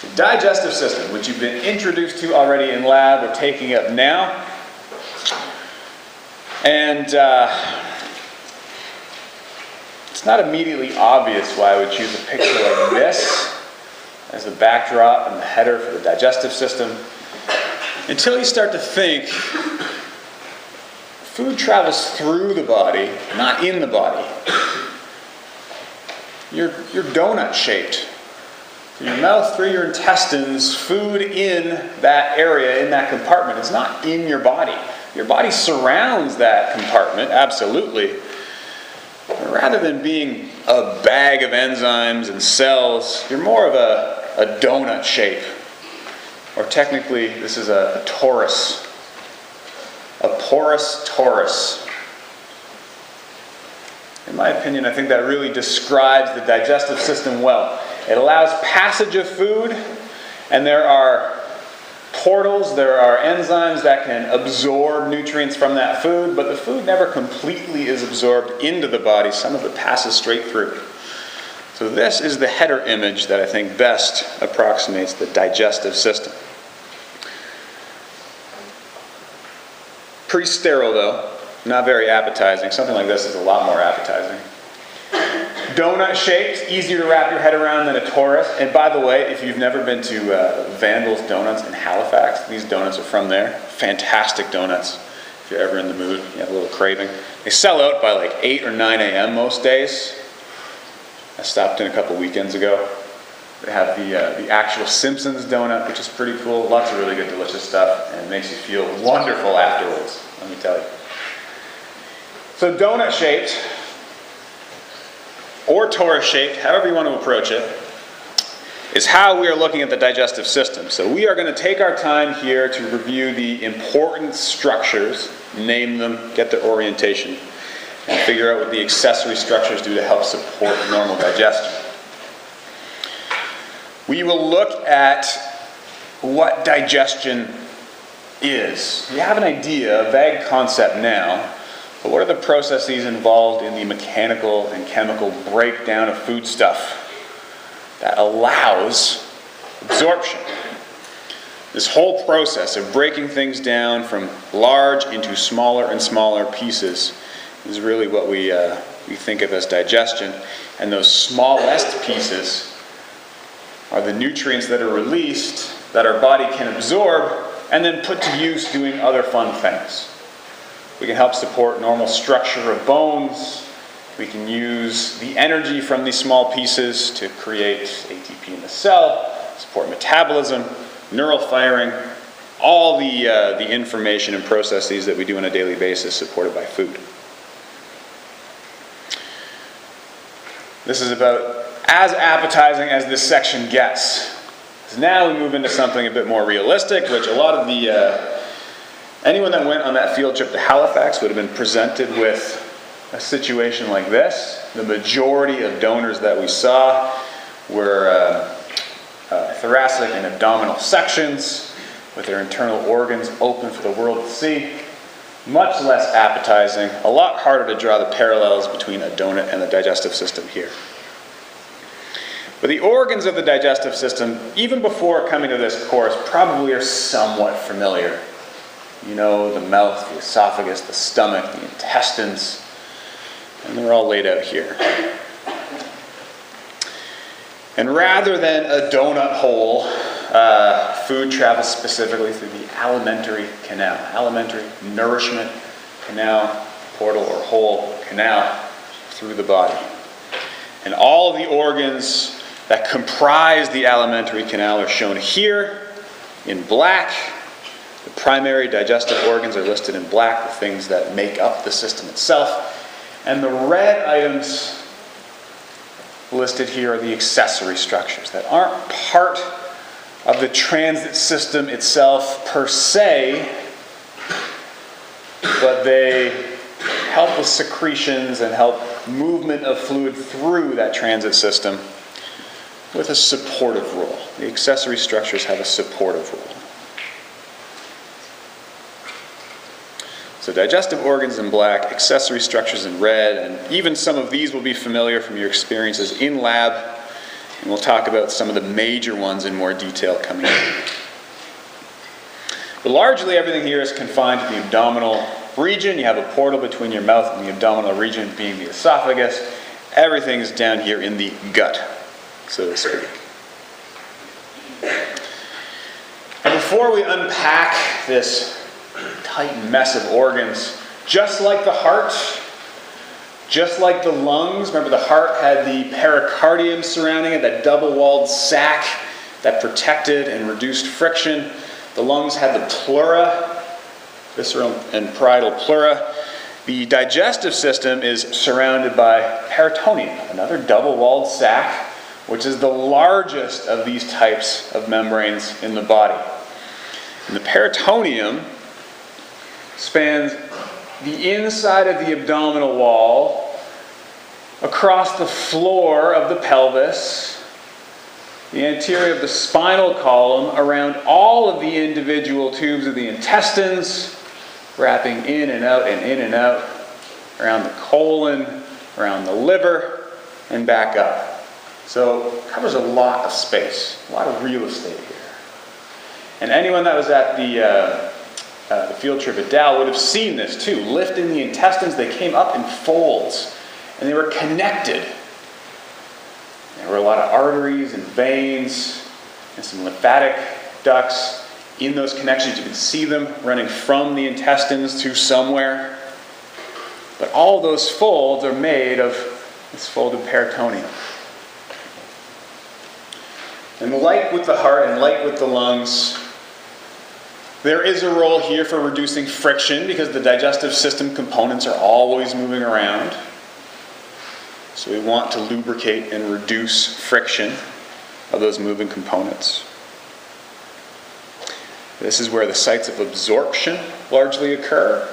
The digestive system, which you've been introduced to already in lab, we're taking up now. And it's not immediately obvious why I would choose a picture like this as the backdrop and the header for the digestive system, until you start to think food travels through the body, not in the body. You're donut shaped. Through your mouth, through your intestines, food in that area, in that compartment, is not in your body. Your body surrounds that compartment, absolutely. But rather than being a bag of enzymes and cells, you're more of a donut shape. Or technically, this is a torus. A porous torus. In my opinion, I think that really describes the digestive system well. It allows passage of food, and there are portals, there are enzymes that can absorb nutrients from that food, but the food never completely is absorbed into the body. Some of it passes straight through. So this is the header image that I think best approximates the digestive system. Pretty sterile though, not very appetizing. Something like this is a lot more appetizing. Donut shaped, easier to wrap your head around than a torus. And by the way, if you've never been to Vandal's Donuts in Halifax, these donuts are from there. Fantastic donuts. If you're ever in the mood, you have a little craving. They sell out by like 8 or 9 a.m. most days. I stopped in a couple weekends ago. They have the actual Simpsons donut, which is pretty cool. Lots of really good, delicious stuff, and it makes you feel wonderful afterwards, let me tell you. So donut shaped, or torus shaped, however you want to approach it, is how we are looking at the digestive system. So we are going to take our time here to review the important structures, name them, get their orientation, and figure out what the accessory structures do to help support normal digestion. We will look at what digestion is. You have an idea, a vague concept now, but what are the processes involved in the mechanical and chemical breakdown of foodstuff that allows absorption? This whole process of breaking things down from large into smaller and smaller pieces is really what we think of as digestion. And those smallest pieces are the nutrients that are released that our body can absorb and then put to use doing other fun things. We can help support normal structure of bones. We can use the energy from these small pieces to create ATP in the cell, support metabolism, neural firing, all the information and processes that we do on a daily basis supported by food. This is about as appetizing as this section gets. So now we move into something a bit more realistic, which a lot of anyone that went on that field trip to Halifax would have been presented with a situation like this. The majority of donors that we saw were thoracic and abdominal sections with their internal organs open for the world to see. Much less appetizing, a lot harder to draw the parallels between a donut and the digestive system here. But the organs of the digestive system, even before coming to this course, probably are somewhat familiar. You know, the mouth, the esophagus, the stomach, the intestines, and they're all laid out here. And rather than a donut hole, food travels specifically through the alimentary canal. Alimentary nourishment canal, portal or hole, canal through the body. And all of the organs that comprise the alimentary canal are shown here in black. The primary digestive organs are listed in black, the things that make up the system itself. And the red items listed here are the accessory structures that aren't part of the transit system itself per se, but they help with secretions and help movement of fluid through that transit system with a supportive role. The accessory structures have a supportive role. So digestive organs in black, accessory structures in red, and even some of these will be familiar from your experiences in lab And we'll talk about some of the major ones in more detail coming up. But largely everything here is confined to the abdominal region. You have a portal between your mouth and the abdominal region being the esophagus. Everything is down here in the gut, so to speak. And before we unpack this tight mess of organs, just like the heart, just like the lungs, remember the heart had the pericardium surrounding it, that double-walled sac that protected and reduced friction. The lungs had the pleura, visceral and parietal pleura. The digestive system is surrounded by peritoneum, another double-walled sac, which is the largest of these types of membranes in the body. And the peritoneum spans the inside of the abdominal wall, across the floor of the pelvis, the anterior of the spinal column, around all of the individual tubes of the intestines, wrapping in and out and in and out, around the colon, around the liver, and back up. So it covers a lot of space, a lot of real estate here. And anyone that was at the field trip at Dow would have seen this too. Lifting the intestines, they came up in folds, and they were connected. There were a lot of arteries and veins and some lymphatic ducts in those connections. You can see them running from the intestines to somewhere. But all those folds are made of this folded peritoneum. And like with the heart and like with the lungs, there is a role here for reducing friction because the digestive system components are always moving around. So we want to lubricate and reduce friction of those moving components. This is where the sites of absorption largely occur,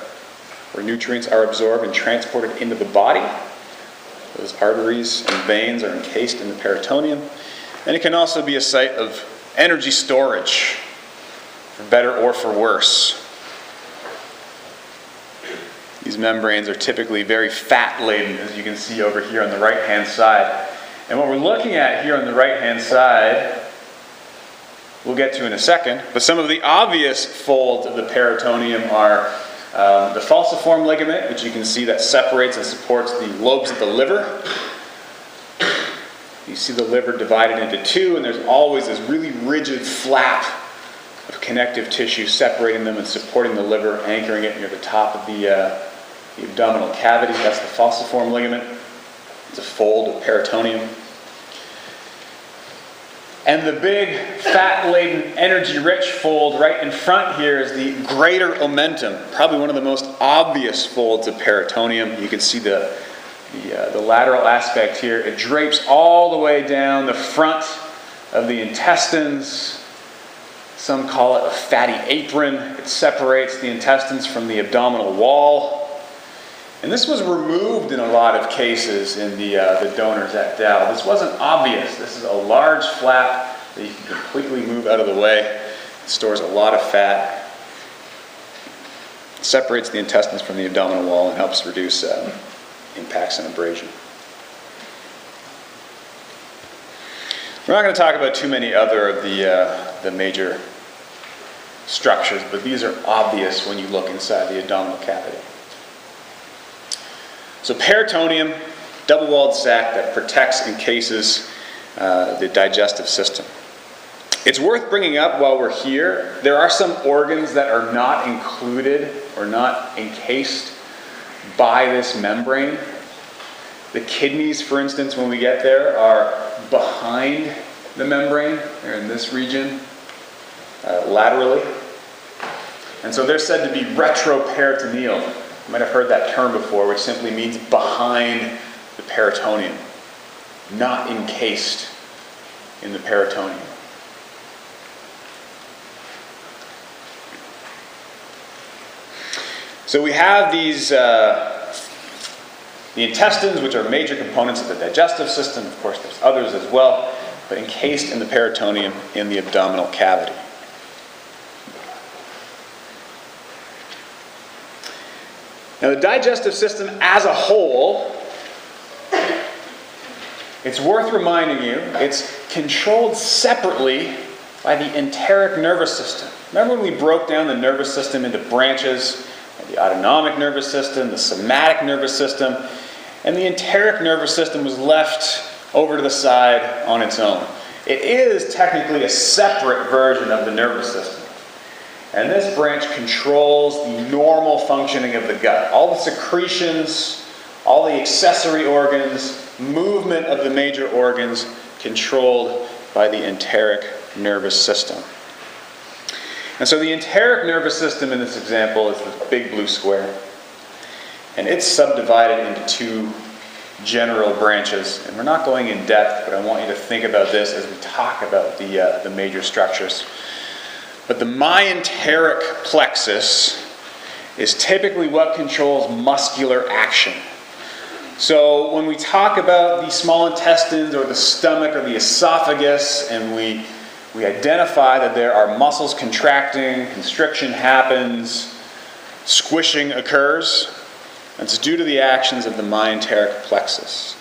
where nutrients are absorbed and transported into the body. Those arteries and veins are encased in the peritoneum. And it can also be a site of energy storage, for better or for worse. These membranes are typically very fat-laden, as you can see over here on the right-hand side. And what we're looking at here on the right-hand side, we'll get to in a second, but some of the obvious folds of the peritoneum are the falciform ligament, which you can see that separates and supports the lobes of the liver. You see the liver divided into two, and there's always this really rigid flap of connective tissue separating them and supporting the liver, anchoring it near the top of the abdominal cavity. That's the falciform ligament. It's a fold of peritoneum. And the big, fat-laden, energy-rich fold right in front here is the greater omentum, probably one of the most obvious folds of peritoneum. You can see the lateral aspect here. It drapes all the way down the front of the intestines. Some call it a fatty apron. It separates the intestines from the abdominal wall. And this was removed in a lot of cases in the donors at Dow. This wasn't obvious. This is a large flap that you can completely move out of the way. It stores a lot of fat. It separates the intestines from the abdominal wall and helps reduce impacts and abrasion. We're not going to talk about too many other of the major structures, but these are obvious when you look inside the abdominal cavity. So peritoneum, double-walled sac that protects and encases the digestive system. It's worth bringing up while we're here, there are some organs that are not included or not encased by this membrane. The kidneys, for instance, when we get there, are behind the membrane. They're in this region, laterally. And so they're said to be retroperitoneal. You might have heard that term before, which simply means behind the peritoneum, not encased in the peritoneum. So we have these, the intestines, which are major components of the digestive system. Of course, there's others as well, but encased in the peritoneum in the abdominal cavity. Now, the digestive system as a whole, it's worth reminding you, it's controlled separately by the enteric nervous system. Remember when we broke down the nervous system into branches? The autonomic nervous system, the somatic nervous system, and the enteric nervous system was left over to the side on its own. It is technically a separate version of the nervous system. And this branch controls the normal functioning of the gut. All the secretions, all the accessory organs, movement of the major organs controlled by the enteric nervous system. And so the enteric nervous system in this example is the big blue square. And it's subdivided into two general branches. And we're not going in depth, but I want you to think about this as we talk about the major structures. But the myenteric plexus is typically what controls muscular action. So when we talk about the small intestines or the stomach or the esophagus, and we identify that there are muscles contracting, constriction happens, squishing occurs, it's due to the actions of the myenteric plexus.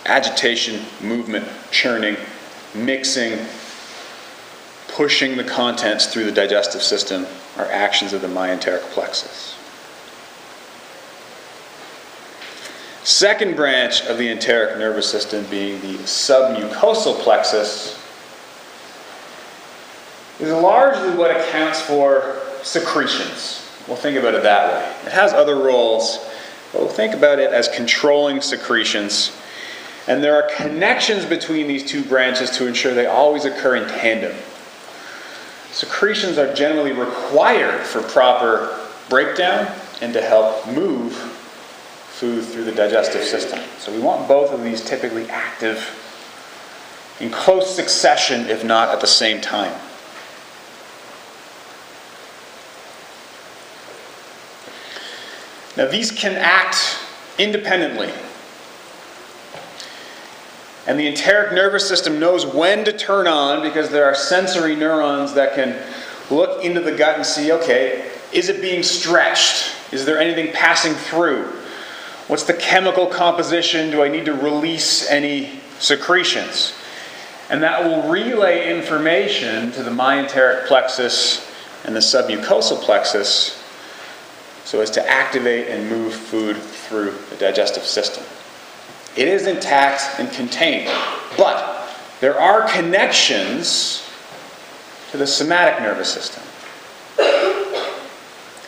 Agitation, movement, churning, mixing, pushing the contents through the digestive system are actions of the myenteric plexus. Second branch of the enteric nervous system, being the submucosal plexus, is largely what accounts for secretions. We'll think about it that way. It has other roles, but we'll think about it as controlling secretions. And there are connections between these two branches to ensure they always occur in tandem. Secretions are generally required for proper breakdown and to help move food through the digestive system. So we want both of these typically active in close succession, if not at the same time. Now these can act independently. And the enteric nervous system knows when to turn on because there are sensory neurons that can look into the gut and see, okay, is it being stretched? Is there anything passing through? What's the chemical composition? Do I need to release any secretions? And that will relay information to the myenteric plexus and the submucosal plexus so as to activate and move food through the digestive system. It is intact and contained, but there are connections to the somatic nervous system.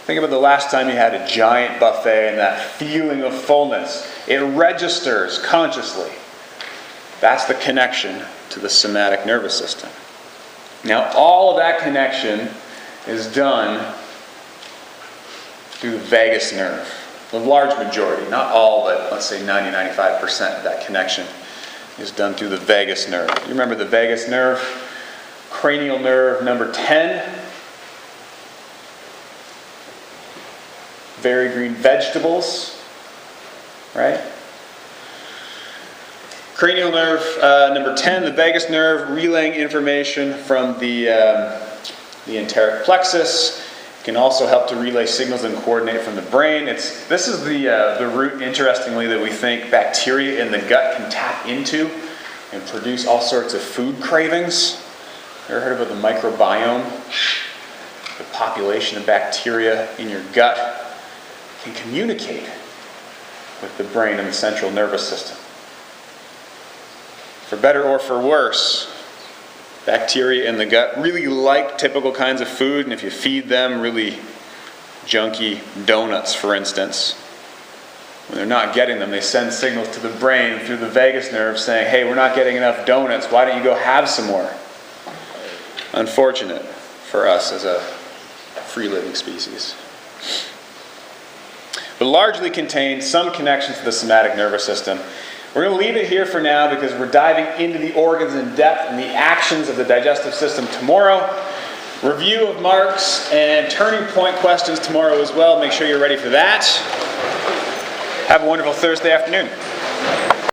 Think about the last time you had a giant buffet and that feeling of fullness. It registers consciously. That's the connection to the somatic nervous system. Now, all of that connection is done through the vagus nerve. The large majority, not all, but let's say 90-95% of that connection is done through the vagus nerve. You remember the vagus nerve? Cranial nerve number 10. Very green vegetables, right? Cranial nerve number 10, the vagus nerve, relaying information from the enteric plexus. Can also help to relay signals and coordinate from the brain. This is the route, interestingly, that we think bacteria in the gut can tap into and produce all sorts of food cravings. Ever heard about the microbiome? The population of bacteria in your gut can communicate with the brain and the central nervous system. For better or for worse, bacteria in the gut really like typical kinds of food, and if you feed them really junky donuts, for instance, when they're not getting them, they send signals to the brain through the vagus nerve saying, hey, we're not getting enough donuts, why don't you go have some more? Unfortunate for us as a free-living species. But largely contains some connections to the somatic nervous system. We're going to leave it here for now because we're diving into the organs in depth and the actions of the digestive system tomorrow. Review of marks and turning point questions tomorrow as well. Make sure you're ready for that. Have a wonderful Thursday afternoon.